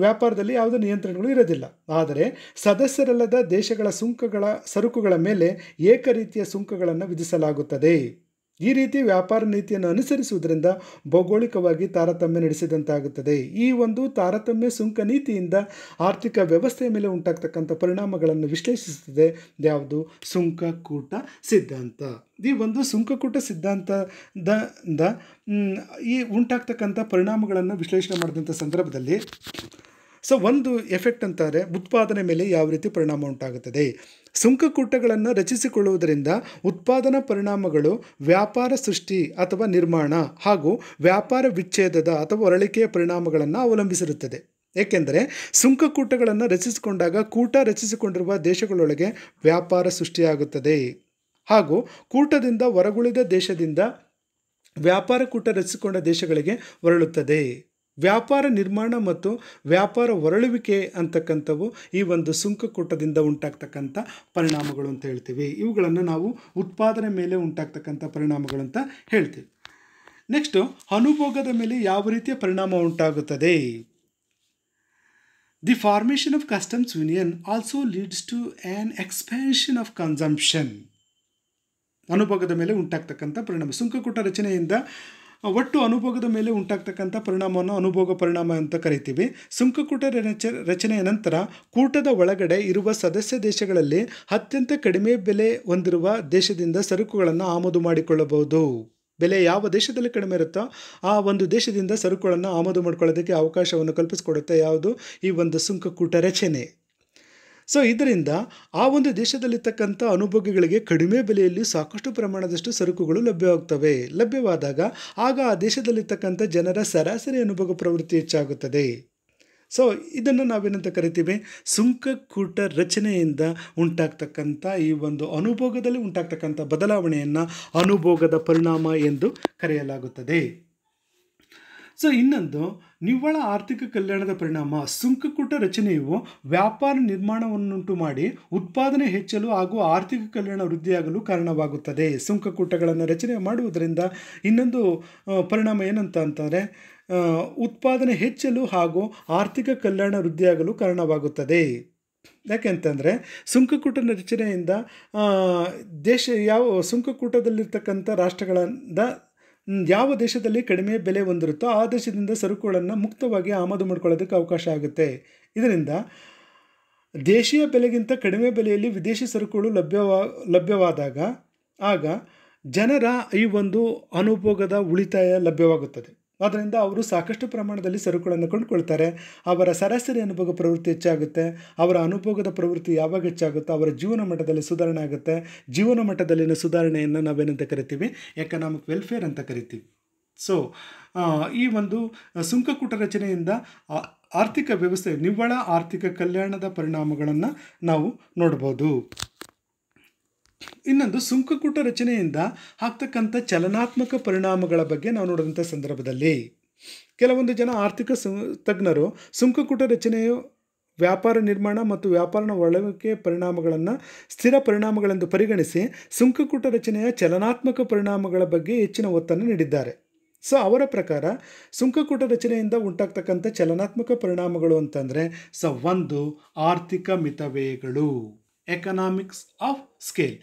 ವ್ಯಾಪಾರದಲ್ಲಿ ಯಾವುದೇ ನಿಯಂತ್ರಣಗಳು ಇರೋದಿಲ್ಲ. ಆದರೆ ಸದಸ್ಯರಲ್ಲದ ದೇಶಗಳ ಸರಕುಗಳ ಮೇಲೆ ಏಕರೀತಿಯ ಸುಂಕಗಳನ್ನು ವಿಧಿಸಲಾಗುತ್ತದೆ. ಈ ರೀತಿ ವ್ಯಾಪಾರ ನೀತಿಯನ್ನು ಅನುಸರಿಸುವುದರಿಂದ ಭೌಗೋಳಿಕವಾಗಿ ತಾರತಮ್ಯ ನಡೆಸಿದಂತಾಗುತ್ತದೆ. ಈ ಒಂದು ತಾರತಮ್ಯ ಸುಂಕ ನೀತಿಯಿಂದ ಆರ್ಥಿಕ ವ್ಯವಸ್ಥೆಯ ಮೇಲೆ ಉಂಟಾಗ್ತಕ್ಕಂಥ ಪರಿಣಾಮಗಳನ್ನು ವಿಶ್ಲೇಷಿಸುತ್ತದೆ. ಯಾವುದು? ಸುಂಕಕೂಟ ಸಿದ್ಧಾಂತ. ಈ ಒಂದು ಸುಂಕಕೂಟ ಸಿದ್ಧಾಂತದಿಂದ ಈ ಉಂಟಾಗ್ತಕ್ಕಂಥ ಪರಿಣಾಮಗಳನ್ನು ವಿಶ್ಲೇಷಣೆ ಮಾಡಿದಂಥ ಸಂದರ್ಭದಲ್ಲಿ ಒಂದು ಎಫೆಕ್ಟ್ ಅಂತಾರೆ ಉತ್ಪಾದನೆ ಮೇಲೆ ಯಾವ ರೀತಿ ಪರಿಣಾಮ ಉಂಟಾಗುತ್ತದೆ. ಸುಂಕಕೂಟಗಳನ್ನು ರಚಿಸಿಕೊಳ್ಳುವುದರಿಂದ ಉತ್ಪಾದನಾ ಪರಿಣಾಮಗಳು ವ್ಯಾಪಾರ ಸೃಷ್ಟಿ ಅಥವಾ ನಿರ್ಮಾಣ ಹಾಗೂ ವ್ಯಾಪಾರ ವಿಚ್ಛೇದದ ಅಥವಾ ಹೊರಳಿಕೆಯ ಪರಿಣಾಮಗಳನ್ನು ಅವಲಂಬಿಸಿರುತ್ತದೆ. ಏಕೆಂದರೆ ಸುಂಕಕೂಟಗಳನ್ನು ರಚಿಸಿಕೊಂಡಾಗ ಕೂಟ ರಚಿಸಿಕೊಂಡಿರುವ ದೇಶಗಳೊಳಗೆ ವ್ಯಾಪಾರ ಸೃಷ್ಟಿಯಾಗುತ್ತದೆ ಹಾಗೂ ಕೂಟದಿಂದ ಹೊರಗುಳಿದ ದೇಶದಿಂದ ವ್ಯಾಪಾರ ಕೂಟ ರಚಿಸಿಕೊಂಡ ದೇಶಗಳಿಗೆ ಹೊರಳುತ್ತದೆ. ವ್ಯಾಪಾರ ನಿರ್ಮಾಣ ಮತ್ತು ವ್ಯಾಪಾರ ಹೊರಳುವಿಕೆ ಅಂತಕ್ಕಂಥವು ಈ ಒಂದು ಸುಂಕಕೂಟದಿಂದ ಉಂಟಾಗ್ತಕ್ಕಂಥ ಪರಿಣಾಮಗಳು ಅಂತ ಹೇಳ್ತೀವಿ. ಇವುಗಳನ್ನು ನಾವು ಉತ್ಪಾದನೆ ಮೇಲೆ ಉಂಟಾಗ್ತಕ್ಕಂಥ ಪರಿಣಾಮಗಳು ಅಂತ ಹೇಳ್ತೀವಿ. ನೆಕ್ಸ್ಟು, ಅನುಭೋಗದ ಮೇಲೆ ಯಾವ ರೀತಿಯ ಪರಿಣಾಮ ಉಂಟಾಗುತ್ತದೆ. The formation of customs union also leads to an expansion of consumption. ಅನುಭೋಗದ ಮೇಲೆ ಉಂಟಾಗ್ತಕ್ಕಂಥ ಪರಿಣಾಮ. ಸುಂಕಕೂಟ ರಚನೆಯಿಂದ ಒಟ್ಟು ಅನುಭೋಗದ ಮೇಲೆ ಉಂಟಾಗ್ತಕ್ಕಂಥ ಪರಿಣಾಮವನ್ನು ಅನುಭೋಗ ಪರಿಣಾಮ ಅಂತ ಕರಿತೀವಿ. ಸುಂಕಕೂಟ ರಚನೆಯ ನಂತರ ಕೂಟದ ಒಳಗಡೆ ಇರುವ ಸದಸ್ಯ ದೇಶಗಳಲ್ಲಿ ಅತ್ಯಂತ ಕಡಿಮೆ ಬೆಲೆ ಹೊಂದಿರುವ ದೇಶದಿಂದ ಸರಕುಗಳನ್ನು ಆಮದು ಮಾಡಿಕೊಳ್ಳಬಹುದು. ಬೆಲೆ ಯಾವ ದೇಶದಲ್ಲಿ ಕಡಿಮೆ ಇರುತ್ತೋ ಆ ಒಂದು ದೇಶದಿಂದ ಸರಕುಗಳನ್ನು ಆಮದು ಮಾಡಿಕೊಳ್ಳೋದಕ್ಕೆ ಅವಕಾಶವನ್ನು ಕಲ್ಪಿಸಿಕೊಡುತ್ತೆ. ಯಾವುದು? ಈ ಒಂದು ಸುಂಕಕೂಟ ರಚನೆ. ಸೊ ಇದರಿಂದ ಆ ಒಂದು ದೇಶದಲ್ಲಿರ್ತಕ್ಕಂಥ ಅನುಭೋಗಿಗಳಿಗೆ ಕಡಿಮೆ ಬೆಲೆಯಲ್ಲಿ ಸಾಕಷ್ಟು ಪ್ರಮಾಣದಷ್ಟು ಸರಕುಗಳು ಲಭ್ಯವಾದಾಗ ಆಗ ಆ ದೇಶದಲ್ಲಿರ್ತಕ್ಕಂಥ ಜನರ ಸರಾಸರಿ ಅನುಭೋಗ ಪ್ರವೃತ್ತಿ ಹೆಚ್ಚಾಗುತ್ತದೆ. ಸೊ ಇದನ್ನು ನಾವೇನಂತ ಕರಿತೀವಿ, ಸುಂಕಕೂಟ ರಚನೆಯಿಂದ ಉಂಟಾಗ್ತಕ್ಕಂಥ ಈ ಒಂದು ಅನುಭೋಗದಲ್ಲಿ ಉಂಟಾಗ್ತಕ್ಕಂಥ ಬದಲಾವಣೆಯನ್ನು ಅನುಭೋಗದ ಪರಿಣಾಮ ಎಂದು ಕರೆಯಲಾಗುತ್ತದೆ. ಸೊ ಇನ್ನೊಂದು ನಿವ್ವಳ ಆರ್ಥಿಕ ಕಲ್ಯಾಣದ ಪರಿಣಾಮ. ಸುಂಕಕೂಟ ರಚನೆಯು ವ್ಯಾಪಾರ ನಿರ್ಮಾಣವನ್ನುಂಟು ಮಾಡಿ ಉತ್ಪಾದನೆ ಹೆಚ್ಚಲು ಹಾಗೂ ಆರ್ಥಿಕ ಕಲ್ಯಾಣ ವೃದ್ಧಿಯಾಗಲು ಕಾರಣವಾಗುತ್ತದೆ. ಸುಂಕಕೂಟಗಳನ್ನು ರಚನೆ ಮಾಡುವುದರಿಂದ ಇನ್ನೊಂದು ಪರಿಣಾಮ ಏನಂತ ಅಂತಂದರೆ ಉತ್ಪಾದನೆ ಹೆಚ್ಚಲು ಹಾಗೂ ಆರ್ಥಿಕ ಕಲ್ಯಾಣ ವೃದ್ಧಿಯಾಗಲು ಕಾರಣವಾಗುತ್ತದೆ. ಯಾಕೆಂತಂದರೆ ಸುಂಕಕೂಟ ರಚನೆಯಿಂದ ಸುಂಕಕೂಟದಲ್ಲಿರ್ತಕ್ಕಂಥ ರಾಷ್ಟ್ರಗಳಿಂದ ಯಾವ ದೇಶದಲ್ಲಿ ಕಡಿಮೆ ಬೆಲೆ ಹೊಂದಿರುತ್ತೋ ಆ ದೇಶದಿಂದ ಸರಕುಗಳನ್ನು ಮುಕ್ತವಾಗಿ ಆಮದು ಮಾಡ್ಕೊಳ್ಳೋದಕ್ಕೆ ಅವಕಾಶ ಆಗುತ್ತೆ. ಇದರಿಂದ ದೇಶೀಯ ಬೆಲೆಗಿಂತ ಕಡಿಮೆ ಬೆಲೆಯಲ್ಲಿ ವಿದೇಶಿ ಸರಕುಗಳು ಲಭ್ಯವಾದಾಗ ಆಗ ಜನರ ಈ ಒಂದು ಅನುಭೋಗದ ಉಳಿತಾಯ ಲಭ್ಯವಾಗುತ್ತದೆ. ಆದ್ದರಿಂದ ಅವರು ಸಾಕಷ್ಟು ಪ್ರಮಾಣದಲ್ಲಿ ಸರಕುಗಳನ್ನು ಕೊಂಡುಕೊಳ್ತಾರೆ. ಅವರ ಸರಾಸರಿ ಅನುಭೋಗ ಪ್ರವೃತ್ತಿ ಹೆಚ್ಚಾಗುತ್ತೆ. ಅವರ ಅನುಭೋಗದ ಪ್ರವೃತ್ತಿ ಯಾವಾಗ ಹೆಚ್ಚಾಗುತ್ತೋ ಅವರ ಜೀವನ ಮಟ್ಟದಲ್ಲಿ ಸುಧಾರಣೆ ಆಗುತ್ತೆ. ಜೀವನ ಮಟ್ಟದಲ್ಲಿನ ಸುಧಾರಣೆಯನ್ನು ನಾವೇನಂತ ಕರಿತೀವಿ, ಎಕನಾಮಿಕ್ ವೆಲ್ಫೇರ್ ಅಂತ ಕರಿತೀವಿ. ಸೊ ಈ ಒಂದು ಸುಂಕಕೂಟ ರಚನೆಯಿಂದ ಆರ್ಥಿಕ ವ್ಯವಸ್ಥೆ ನಿವ್ವಳ ಆರ್ಥಿಕ ಕಲ್ಯಾಣದ ಪರಿಣಾಮಗಳನ್ನು ನಾವು ನೋಡ್ಬೋದು. ಇನ್ನೊಂದು ಸುಂಕಕೂಟ ರಚನೆಯಿಂದ ಆಗ್ತಕ್ಕಂಥ ಚಲನಾತ್ಮಕ ಪರಿಣಾಮಗಳ ಬಗ್ಗೆ ನಾವು ನೋಡಿದಂಥ ಸಂದರ್ಭದಲ್ಲಿ ಕೆಲವೊಂದು ಜನ ಆರ್ಥಿಕ ತಜ್ಞರು ಸುಂಕಕೂಟ ರಚನೆಯು ವ್ಯಾಪಾರ ನಿರ್ಮಾಣ ಮತ್ತು ವ್ಯಾಪಾರ ಒಳಗೆ ಪರಿಣಾಮಗಳನ್ನು ಸ್ಥಿರ ಪರಿಣಾಮಗಳೆಂದು ಪರಿಗಣಿಸಿ ಸುಂಕಕೂಟ ರಚನೆಯ ಚಲನಾತ್ಮಕ ಪರಿಣಾಮಗಳ ಬಗ್ಗೆ ಹೆಚ್ಚಿನ ಒತ್ತನ್ನು ನೀಡಿದ್ದಾರೆ. ಸೊ ಅವರ ಪ್ರಕಾರ ಸುಂಕಕೂಟ ರಚನೆಯಿಂದ ಉಂಟಾಗ್ತಕ್ಕಂಥ ಚಲನಾತ್ಮಕ ಪರಿಣಾಮಗಳು ಅಂತಂದರೆ ಒಂದು ಆರ್ಥಿಕ ಮಿತವ್ಯಯಗಳು, economics of scale.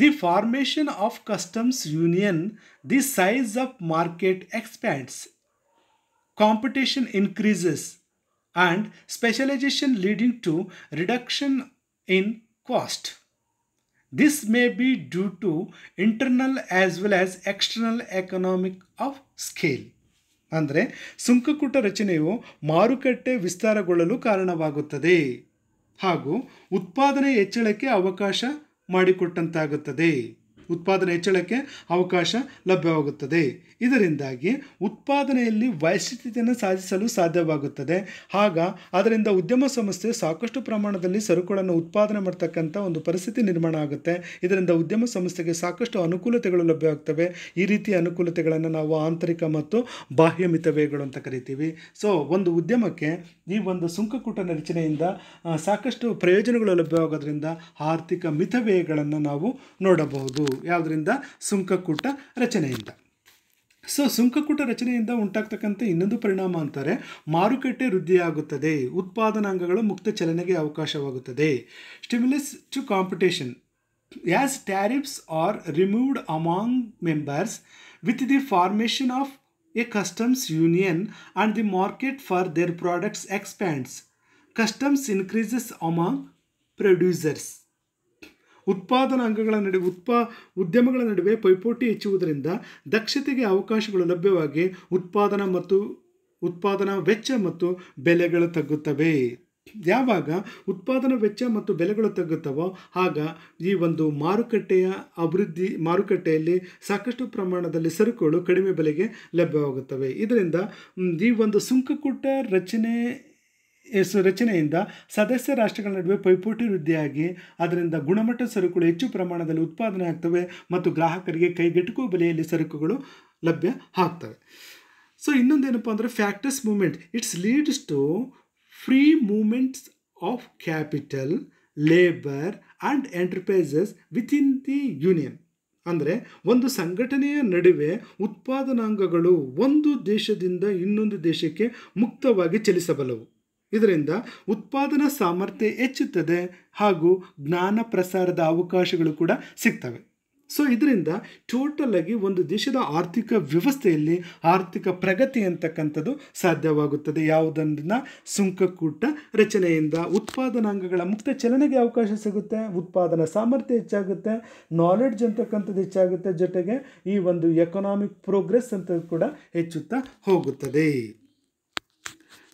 The formation of customs union, the size of market expands, competition increases, and specialization leading to reduction in cost. This may be due to internal as well as external economic of scale. ಅಂದರೆ ಸುಂಕಕೂಟ ರಚನೆಯು ಮಾರುಕಟ್ಟೆ ವಿಸ್ತಾರಗೊಳ್ಳಲು ಕಾರಣವಾಗುತ್ತದೆ ಹಾಗೂ ಉತ್ಪಾದನೆ ಹೆಚ್ಚಳಕ್ಕೆ ಅವಕಾಶ ಮಾಡಿಕೊಟ್ಟಂತಾಗುತ್ತದೆ. ಉತ್ಪಾದನೆ ಹೆಚ್ಚಳಕ್ಕೆ ಅವಕಾಶ ಲಭ್ಯವಾಗುತ್ತದೆ. ಇದರಿಂದಾಗಿ ಉತ್ಪಾದನೆಯಲ್ಲಿ ವೈಶಿಷ್ಟ್ಯತೆಯನ್ನು ಸಾಧಿಸಲು ಸಾಧ್ಯವಾಗುತ್ತದೆ. ಆಗ ಅದರಿಂದ ಉದ್ಯಮ ಸಂಸ್ಥೆ ಸಾಕಷ್ಟು ಪ್ರಮಾಣದಲ್ಲಿ ಸರಕುಗಳನ್ನು ಉತ್ಪಾದನೆ ಮಾಡ್ತಕ್ಕಂಥ ಒಂದು ಪರಿಸ್ಥಿತಿ ನಿರ್ಮಾಣ ಆಗುತ್ತೆ. ಇದರಿಂದ ಉದ್ಯಮ ಸಂಸ್ಥೆಗೆ ಸಾಕಷ್ಟು ಅನುಕೂಲತೆಗಳು ಲಭ್ಯವಾಗ್ತವೆ. ಈ ರೀತಿಯ ಅನುಕೂಲತೆಗಳನ್ನು ನಾವು ಆಂತರಿಕ ಮತ್ತು ಬಾಹ್ಯ ಮಿತವ್ಯಯಗಳು ಅಂತ ಕರಿತೀವಿ. ಸೊ ಒಂದು ಉದ್ಯಮಕ್ಕೆ ಈ ಒಂದು ಸುಂಕಕೂಟ ರಚನೆಯಿಂದ ಸಾಕಷ್ಟು ಪ್ರಯೋಜನಗಳು ಲಭ್ಯವಾಗೋದ್ರಿಂದ ಆರ್ಥಿಕ ಮಿತವ್ಯಯಗಳನ್ನು ನಾವು ನೋಡಬಹುದು. ಯಾವುದರಿಂದ? ಸುಂಕಕೂಟ ರಚನೆಯಿಂದ. ಸೊ ಸುಂಕಕೂಟ ರಚನೆಯಿಂದ ಉಂಟಾಗ್ತಕ್ಕಂಥ ಇನ್ನೊಂದು ಪರಿಣಾಮ ಅಂತಾರೆ ಮಾರುಕಟ್ಟೆ ವೃದ್ಧಿಯಾಗುತ್ತದೆ, ಉತ್ಪಾದನಾಂಗಗಳು ಮುಕ್ತ ಚಲನೆಗೆ ಅವಕಾಶವಾಗುತ್ತದೆ. Stimulus to competition as tariffs are removed among members with the formation of a customs union and the market for their products expands. Customs increases among producers. ಉತ್ಪಾದನಾಂಗಗಳ ನಡುವೆ ಉದ್ಯಮಗಳ ನಡುವೆ ಪೈಪೋಟಿ ಹೆಚ್ಚುವುದರಿಂದ ದಕ್ಷತೆಗೆ ಅವಕಾಶಗಳು ಲಭ್ಯವಾಗಿ ಉತ್ಪಾದನಾ ವೆಚ್ಚ ಮತ್ತು ಬೆಲೆಗಳು ತಗ್ಗುತ್ತವೆ. ಯಾವಾಗ ಉತ್ಪಾದನಾ ವೆಚ್ಚ ಮತ್ತು ಬೆಲೆಗಳು ತಗ್ಗುತ್ತವೋ ಆಗ ಈ ಒಂದು ಮಾರುಕಟ್ಟೆಯಲ್ಲಿ ಸಾಕಷ್ಟು ಪ್ರಮಾಣದಲ್ಲಿ ಸರಕುಗಳು ಕಡಿಮೆ ಬೆಲೆಗೆ ಲಭ್ಯವಾಗುತ್ತವೆ. ಇದರಿಂದ ಈ ಒಂದು ಸುಂಕಕೂಟ ರಚನೆಯಿಂದ ಸದಸ್ಯ ರಾಷ್ಟ್ರಗಳ ನಡುವೆ ಪೈಪೋಟಿ ವೃದ್ಧಿಯಾಗಿ ಅದರಿಂದ ಗುಣಮಟ್ಟದ ಸರಕುಗಳು ಹೆಚ್ಚು ಪ್ರಮಾಣದಲ್ಲಿ ಉತ್ಪಾದನೆ ಆಗ್ತವೆ ಮತ್ತು ಗ್ರಾಹಕರಿಗೆ ಕೈಗೆಟುಕುವ ಬೆಲೆಯಲ್ಲಿ ಸರಕುಗಳು ಲಭ್ಯ ಆಗ್ತವೆ. ಸೊ ಇನ್ನೊಂದೇನಪ್ಪ ಅಂದರೆ factors movement. It's leads to free movements of capital, labour and enterprises within the union. ಅಂದರೆ ಒಂದು ಸಂಘಟನೆಯ ನಡುವೆ ಉತ್ಪಾದನಾಂಗಗಳು ಒಂದು ದೇಶದಿಂದ ಇನ್ನೊಂದು ದೇಶಕ್ಕೆ ಮುಕ್ತವಾಗಿ ಚಲಿಸಬಲ್ಲವು. ಇದರಿಂದ ಉತ್ಪಾದನಾ ಸಾಮರ್ಥ್ಯ ಹೆಚ್ಚುತ್ತದೆ ಹಾಗೂ ಜ್ಞಾನ ಪ್ರಸಾರದ ಅವಕಾಶಗಳು ಕೂಡ ಸಿಗ್ತವೆ. ಸೊ ಇದರಿಂದ ಟೋಟಲ್ ಆಗಿ ಒಂದು ದೇಶದ ಆರ್ಥಿಕ ವ್ಯವಸ್ಥೆಯಲ್ಲಿ ಆರ್ಥಿಕ ಪ್ರಗತಿ ಅಂತಕ್ಕಂಥದ್ದು ಸಾಧ್ಯವಾಗುತ್ತದೆ. ಯಾವುದನ್ನ? ಸುಂಕಕೂಟ ರಚನೆಯಿಂದ ಉತ್ಪಾದನಾಂಗಗಳ ಮುಕ್ತ ಚಲನೆಗೆ ಅವಕಾಶ ಸಿಗುತ್ತೆ, ಉತ್ಪಾದನಾ ಸಾಮರ್ಥ್ಯ ಹೆಚ್ಚಾಗುತ್ತೆ, ನಾಲೆಡ್ಜ್ ಅಂತಕ್ಕಂಥದ್ದು ಹೆಚ್ಚಾಗುತ್ತೆ, ಜೊತೆಗೆ ಈ ಒಂದು ಎಕನಾಮಿಕ್ ಪ್ರೋಗ್ರೆಸ್ ಅಂತ ಕೂಡ ಹೆಚ್ಚುತ್ತಾ ಹೋಗುತ್ತದೆ.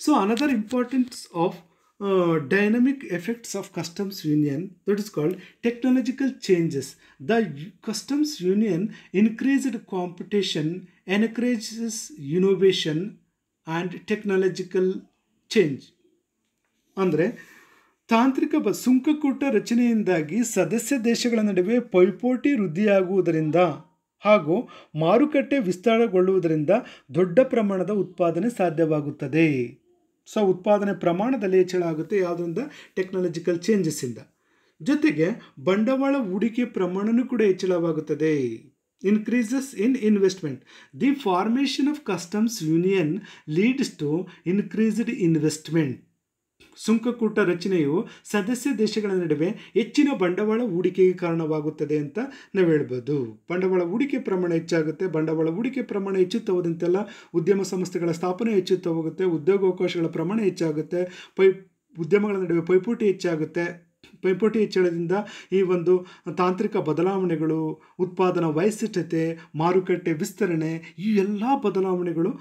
So another importance of dynamic effects of customs union, that is called technological changes. The customs union increased competition, encourages innovation and technological change. ಅಂದರೆ ತಾಂತ್ರಿಕ ಸುಂಕಕೂಟ ರಚನೆಯಿಂದಾಗಿ ಸದಸ್ಯ ದೇಶಗಳ ನಡುವೆ ಪೈಪೋಟಿ ವೃದ್ಧಿಯಾಗುವುದರಿಂದ ಹಾಗೂ ಮಾರುಕಟ್ಟೆ ವಿಸ್ತಾರಗೊಳ್ಳುವುದರಿಂದ ದೊಡ್ಡ ಪ್ರಮಾಣದ ಉತ್ಪಾದನೆ ಸಾಧ್ಯವಾಗುತ್ತದೆ. ಸೊ ಉತ್ಪಾದನೆ ಪ್ರಮಾಣದಲ್ಲಿ ಹೆಚ್ಚಳ ಆಗುತ್ತೆ ಯಾವುದರಿಂದ? ಟೆಕ್ನಾಲಜಿಕಲ್ ಚೇಂಜಸ್ಸಿಂದ. ಜೊತೆಗೆ ಬಂಡವಾಳ ಹೂಡಿಕೆ ಪ್ರಮಾಣವೂ ಕೂಡ ಹೆಚ್ಚಳವಾಗುತ್ತದೆ. Increases in investment. The formation of customs union leads to increased investment. ಸುಂಕಕೂಟ ರಚನೆಯು ಸದಸ್ಯ ದೇಶಗಳ ನಡುವೆ ಹೆಚ್ಚಿನ ಬಂಡವಾಳ ಹೂಡಿಕೆಗೆ ಕಾರಣವಾಗುತ್ತದೆ ಅಂತ ನಾವು ಹೇಳ್ಬೋದು. ಬಂಡವಾಳ ಹೂಡಿಕೆ ಪ್ರಮಾಣ ಹೆಚ್ಚಾಗುತ್ತೆ. ಬಂಡವಾಳ ಹೂಡಿಕೆ ಪ್ರಮಾಣ ಹೆಚ್ಚುತ್ತಾ ಹೋದಂತೆಲ್ಲ ಉದ್ಯಮ ಸಂಸ್ಥೆಗಳ ಸ್ಥಾಪನೆ ಹೆಚ್ಚುತ್ತಾ ಹೋಗುತ್ತೆ. ಉದ್ಯೋಗಾವಕಾಶಗಳ ಪ್ರಮಾಣ ಹೆಚ್ಚಾಗುತ್ತೆ. ಉದ್ಯಮಗಳ ನಡುವೆ ಪೈಪೋಟಿ ಹೆಚ್ಚಾಗುತ್ತೆ. ಪೈಪೋಟಿ ಹೆಚ್ಚಳದಿಂದ ಈ ಒಂದು ತಾಂತ್ರಿಕ ಬದಲಾವಣೆಗಳು, ಉತ್ಪಾದನಾ ವೈಶಿಷ್ಟ್ಯತೆ, ಮಾರುಕಟ್ಟೆ ವಿಸ್ತರಣೆ, ಈ ಎಲ್ಲ ಬದಲಾವಣೆಗಳು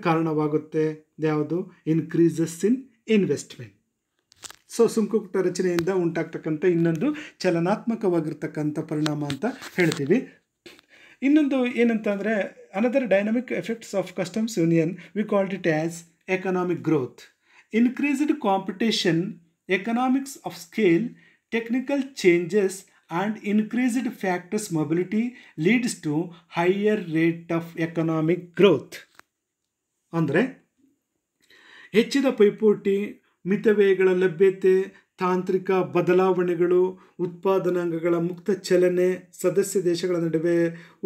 ಕಾರಣವಾಗುತ್ತೆ. ಯಾವುದು? Increases in investment. ಸೊ ಸುಂಕಕೂಟ ರಚನೆಯಿಂದ ಉಂಟಾಗ್ತಕ್ಕಂಥ ಇನ್ನೊಂದು ಚಲನಾತ್ಮಕವಾಗಿರ್ತಕ್ಕಂಥ ಪರಿಣಾಮ ಅಂತ ಹೇಳ್ತೀವಿ. ಇನ್ನೊಂದು ಏನಂತ ಅಂದರೆ another dynamic effects of customs union we called it as economic growth. Increased competition, economics of scale, technical changes and increased factors mobility leads to higher rate of economic growth. ಅಂದರೆ ಹೆಚ್ಚಿದ ಪೈಪೋಟಿ, ಮಿತವ್ಯಯಗಳ ಲಭ್ಯತೆ, ತಾಂತ್ರಿಕ ಬದಲಾವಣೆಗಳು, ಉತ್ಪಾದನಾಂಗಗಳ ಮುಕ್ತ ಚಲನೆ, ಸದಸ್ಯ ದೇಶಗಳ ನಡುವೆ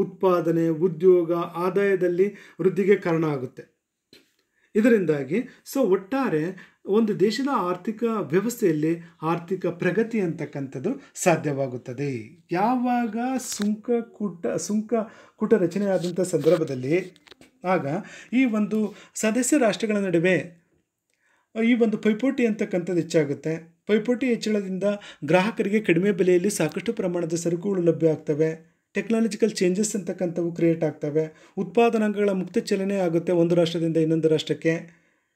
ಉತ್ಪಾದನೆ, ಉದ್ಯೋಗ, ಆದಾಯದಲ್ಲಿ ವೃದ್ಧಿಗೆ ಕಾರಣ ಆಗುತ್ತೆ. ಇದರಿಂದಾಗಿ ಒಟ್ಟಾರೆ ಒಂದು ದೇಶದ ಆರ್ಥಿಕ ವ್ಯವಸ್ಥೆಯಲ್ಲಿ ಆರ್ಥಿಕ ಪ್ರಗತಿ ಅಂತಕ್ಕಂಥದ್ದು ಸಾಧ್ಯವಾಗುತ್ತದೆ. ಯಾವಾಗ ಸುಂಕಕೂಟ ರಚನೆ ಆದಂಥ ಸಂದರ್ಭದಲ್ಲಿ ಆಗ ಈ ಒಂದು ಸದಸ್ಯ ರಾಷ್ಟ್ರಗಳ ನಡುವೆ ಈ ಒಂದು ಪೈಪೋಟಿ ಅಂತಕ್ಕಂಥದ್ದು ಹೆಚ್ಚಾಗುತ್ತೆ. ಪೈಪೋಟಿ ಹೆಚ್ಚಳದಿಂದ ಗ್ರಾಹಕರಿಗೆ ಕಡಿಮೆ ಬೆಲೆಯಲ್ಲಿ ಸಾಕಷ್ಟು ಪ್ರಮಾಣದ ಸರಕುಗಳು ಲಭ್ಯ ಆಗ್ತವೆ. ಟೆಕ್ನಾಲಜಿಕಲ್ ಚೇಂಜಸ್ ಅಂತಕ್ಕಂಥವು ಕ್ರಿಯೇಟ್ ಆಗ್ತವೆ. ಉತ್ಪಾದನಾಂಗಗಳ ಮುಕ್ತ ಚಲನೆ ಆಗುತ್ತೆ ಒಂದು ರಾಷ್ಟ್ರದಿಂದ ಇನ್ನೊಂದು ರಾಷ್ಟ್ರಕ್ಕೆ.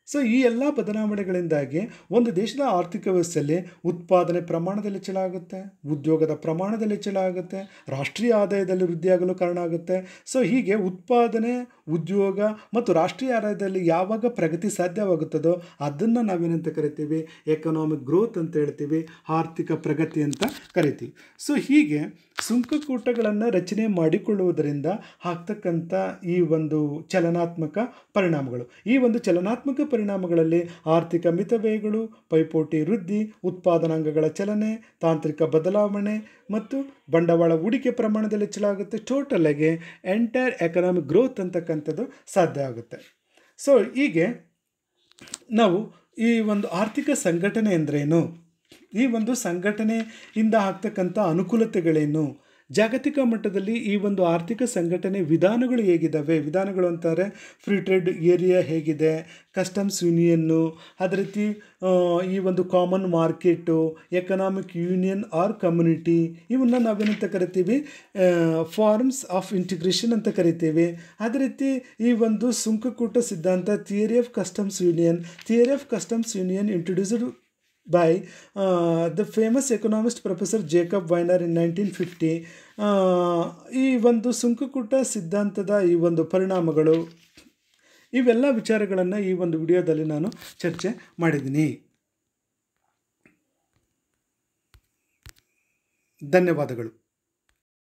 ಸೊ ಈ ಎಲ್ಲ ಬದಲಾವಣೆಗಳಿಂದಾಗಿ ಒಂದು ದೇಶದ ಆರ್ಥಿಕ ವ್ಯವಸ್ಥೆಯಲ್ಲಿ ಉತ್ಪಾದನೆ ಪ್ರಮಾಣದಲ್ಲಿ ಹೆಚ್ಚಳ ಆಗುತ್ತೆ, ಉದ್ಯೋಗದ ಪ್ರಮಾಣದಲ್ಲಿ ಹೆಚ್ಚಳ ಆಗುತ್ತೆ, ರಾಷ್ಟ್ರೀಯ ಆದಾಯದಲ್ಲಿ ವೃದ್ಧಿಯಾಗಲು ಕಾರಣ ಆಗುತ್ತೆ. ಸೊ ಹೀಗೆ ಉತ್ಪಾದನೆ, ಉದ್ಯೋಗ ಮತ್ತು ರಾಷ್ಟ್ರೀಯ ಆದಾಯದಲ್ಲಿ ಯಾವಾಗ ಪ್ರಗತಿ ಸಾಧ್ಯವಾಗುತ್ತದೋ ಅದನ್ನು ನಾವೇನಂತ ಕರಿತೀವಿ? ಎಕನಾಮಿಕ್ ಗ್ರೋತ್ ಅಂತ ಹೇಳ್ತೀವಿ, ಆರ್ಥಿಕ ಪ್ರಗತಿ ಅಂತ ಕರಿತೀವಿ. ಸೊ ಹೀಗೆ ಸುಂಕಕೂಟಗಳನ್ನು ರಚನೆ ಮಾಡಿಕೊಳ್ಳುವುದರಿಂದ ಆಗ್ತಕ್ಕಂಥ ಈ ಒಂದು ಚಲನಾತ್ಮಕ ಪರಿಣಾಮಗಳು. ಈ ಒಂದು ಚಲನಾತ್ಮಕ ಪರಿಣಾಮಗಳಲ್ಲಿ ಆರ್ಥಿಕ ಮಿತವ್ಯಯಗಳು, ಪೈಪೋಟಿ ವೃದ್ಧಿ, ಉತ್ಪಾದನಾಂಗಗಳ ಚಲನೆ, ತಾಂತ್ರಿಕ ಬದಲಾವಣೆ ಮತ್ತು ಬಂಡವಾಳ ಹೂಡಿಕೆ ಪ್ರಮಾಣದಲ್ಲಿ ಹೆಚ್ಚಳಾಗುತ್ತೆ. ಟೋಟಲಾಗಿ ಎಂಟೈರ್ ಎಕನಾಮಿಕ್ ಗ್ರೋತ್ ಅಂತಕ್ಕಂಥದ್ದು ಸಾಧ್ಯ ಆಗುತ್ತೆ. ಸೊ ಹೀಗೆ ನಾವು ಈ ಒಂದು ಆರ್ಥಿಕ ಸಂಘಟನೆ ಅಂದ್ರೇನು, ಈ ಒಂದು ಸಂಘಟನೆಯಿಂದ ಆಗ್ತಕ್ಕಂಥ ಅನುಕೂಲತೆಗಳೇನು, ಜಾಗತಿಕ ಮಟ್ಟದಲ್ಲಿ ಈ ಒಂದು ಆರ್ಥಿಕ ಸಂಘಟನೆ ವಿಧಾನಗಳು ಹೇಗಿದ್ದಾವೆ, ವಿಧಾನಗಳು ಅಂತಾರೆ ಫ್ರೀ ಟ್ರೇಡ್ ಏರಿಯಾ ಹೇಗಿದೆ, ಕಸ್ಟಮ್ಸ್ ಯೂನಿಯನ್ನು, ಅದೇ ರೀತಿ ಈ ಒಂದು common market, economic union or community, ಇವನ್ನ ನಾವೇನಂತ ಕರಿತೀವಿ? ಫಾರ್ಮ್ಸ್ ಆಫ್ ಇಂಟಿಗ್ರೇಷನ್ ಅಂತ ಕರಿತೀವಿ. ಅದೇ ರೀತಿ ಈ ಒಂದು ಸುಂಕಕೂಟ ಸಿದ್ಧಾಂತ, theory of customs union introduced by the famous economist Professor Jacob Weiner in 1950. ಈ ಒಂದು ಸುಂಕಕೂಟ ಸಿದ್ಧಾಂತದ ಈ ಒಂದು ಪರಿಣಾಮಗಳು, ಇವೆಲ್ಲ ವಿಚಾರಗಳನ್ನು ಈ ಒಂದು ವಿಡಿಯೋದಲ್ಲಿ ನಾನು ಚರ್ಚೆ ಮಾಡಿದ್ದೀನಿ. ಧನ್ಯವಾದಗಳು.